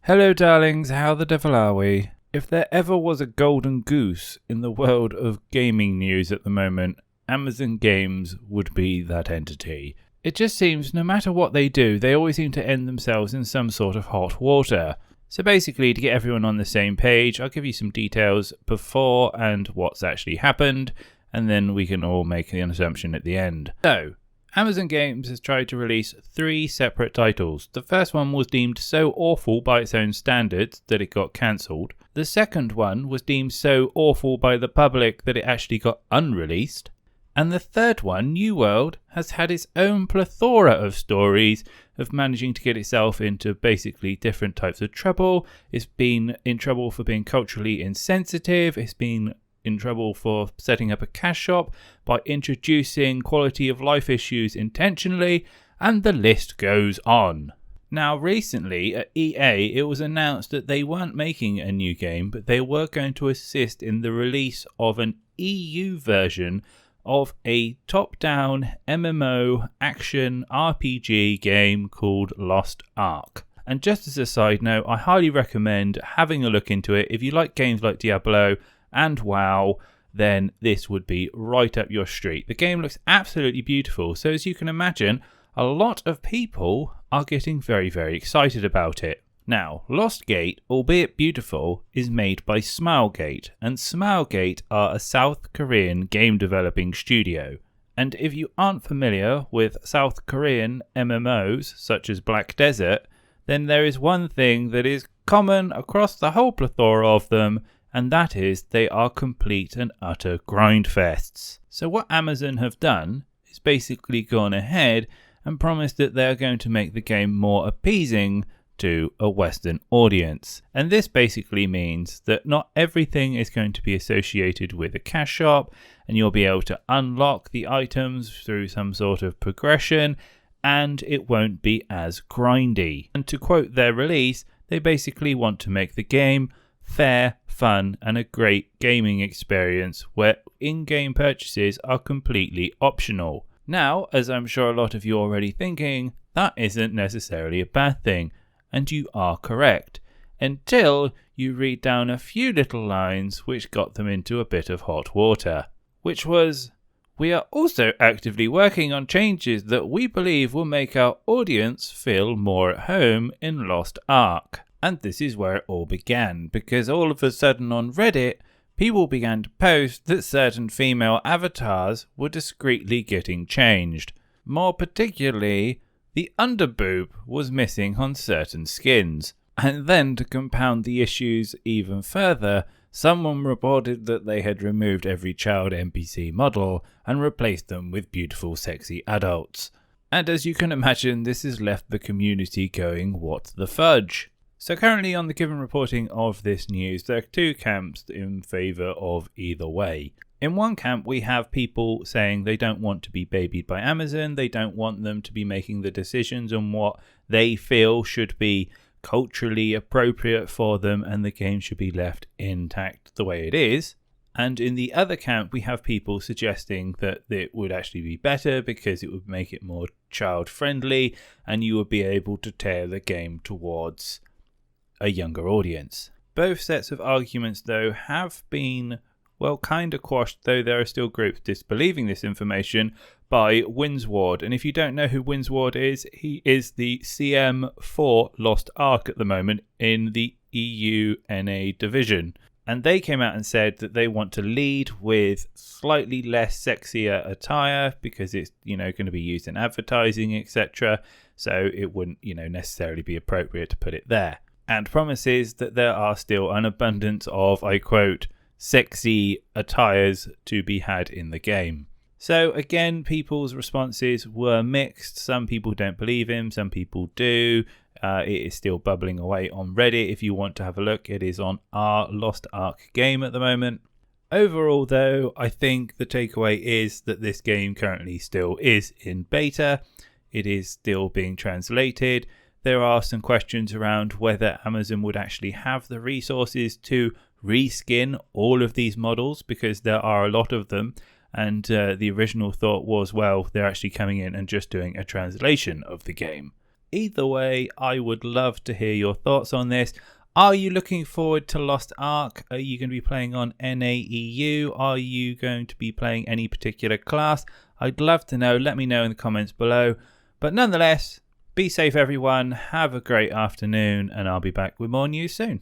Hello darlings, how the devil are we? If there ever was a golden goose in the world of gaming news at the moment, Amazon Games would be that entity. It just seems no matter what they do, they always seem to end themselves in some sort of hot water. So basically, to get everyone on the same page, I'll give you some details before and what's actually happened, and then we can all make an assumption at the end. So, Amazon Games has tried to release 3 separate titles. The first one was deemed so awful by its own standards that it got cancelled. The second one was deemed so awful by the public that it actually got unreleased. And the third one, New World, has had its own plethora of stories of managing to get itself into basically different types of trouble. It's been in trouble for being culturally insensitive. It's been in trouble for setting up a cash shop by introducing quality of life issues intentionally, and the list goes on. Now recently at EA it was announced that they weren't making a new game, but they were going to assist in the release of an EU version of a top-down MMO action RPG game called Lost Ark. And just as a side note, I highly recommend having a look into it. If you like games like Diablo and WoW, then this would be right up your street. The game looks absolutely beautiful, so as you can imagine, a lot of people are getting very, very excited about it. Now, Lost Gate, albeit beautiful, is made by Smilegate, and Smilegate are a South Korean game developing studio. And if you aren't familiar with South Korean MMOs, such as Black Desert, then there is one thing that is common across the whole plethora of them, and that is they are complete and utter grindfests. So what Amazon have done is basically gone ahead and promised that they're going to make the game more appeasing to a Western audience. And this basically means that not everything is going to be associated with a cash shop, and you'll be able to unlock the items through some sort of progression, and it won't be as grindy. And to quote their release, they basically want to make the game fair, fun, and a great gaming experience where in-game purchases are completely optional. Now, as I'm sure a lot of you are already thinking, that isn't necessarily a bad thing, and you are correct, until you read down a few little lines which got them into a bit of hot water, which was, "We are also actively working on changes that we believe will make our audience feel more at home in Lost Ark." And this is where it all began, because all of a sudden on Reddit, people began to post that certain female avatars were discreetly getting changed. More particularly, the underboob was missing on certain skins. And then to compound the issues even further, someone reported that they had removed every child NPC model and replaced them with beautiful sexy adults. And as you can imagine, this has left the community going, what the fudge? So currently on the given reporting of this news, there are 2 camps in favour of either way. In one camp, we have people saying they don't want to be babied by Amazon, they don't want them to be making the decisions on what they feel should be culturally appropriate for them, and the game should be left intact the way it is. And in the other camp, we have people suggesting that it would actually be better because it would make it more child-friendly, and you would be able to tailor the game towards a younger audience. Both sets of arguments, though, have been, well, kind of quashed, though there are still groups disbelieving this information, by Winsward. And if you don't know who Winsward is, he is the CM for Lost Ark at the moment in the EU NA division. And they came out and said that they want to lead with slightly less sexier attire because it's, going to be used in advertising, etc. So it wouldn't, necessarily be appropriate to put it there. And promises that there are still an abundance of, I quote, sexy attires to be had in the game. So again, people's responses were mixed. Some people don't believe him, some people do. It is still bubbling away on Reddit. If you want to have a look, it is on our Lost Ark game at the moment. Overall, though, I think the takeaway is that this game currently still is in beta. It is still being translated. There are some questions around whether Amazon would actually have the resources to reskin all of these models, because there are a lot of them, and the original thought was, well, they're actually coming in and just doing a translation of the game. Either way, I would love to hear your thoughts on this. Are you looking forward to Lost Ark? Are you going to be playing on NAEU? Are you going to be playing any particular class? I'd love to know. Let me know in the comments below. But nonetheless, be safe everyone. Have a great afternoon, and I'll be back with more news soon.